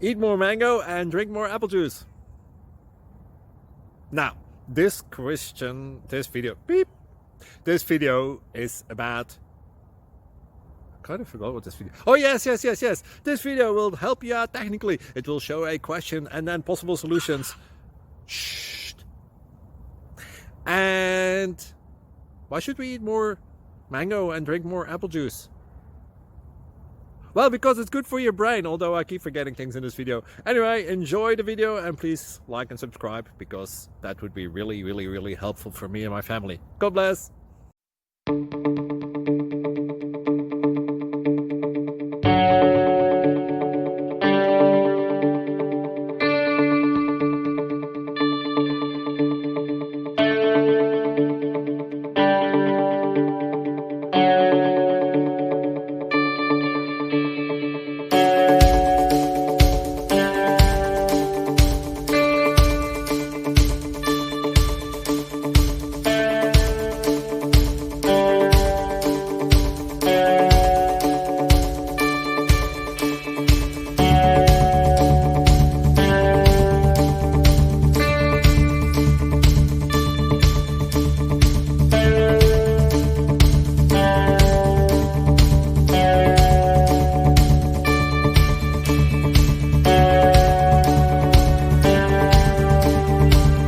Eat more mango and drink more apple juice. Now, this video is about, I kind of forgot what this video, oh yes, this video will help you out technically. It will show a question and then possible solutions. Shh. And why should we eat more mango and drink more apple juice? Well, because it's good for your brain, although I keep forgetting things in this video. Anyway, enjoy the video and please like and subscribe, because that would be really helpful for me and my family. God bless!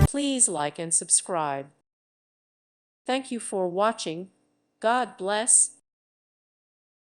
Please like and subscribe. Thank you for watching. God bless.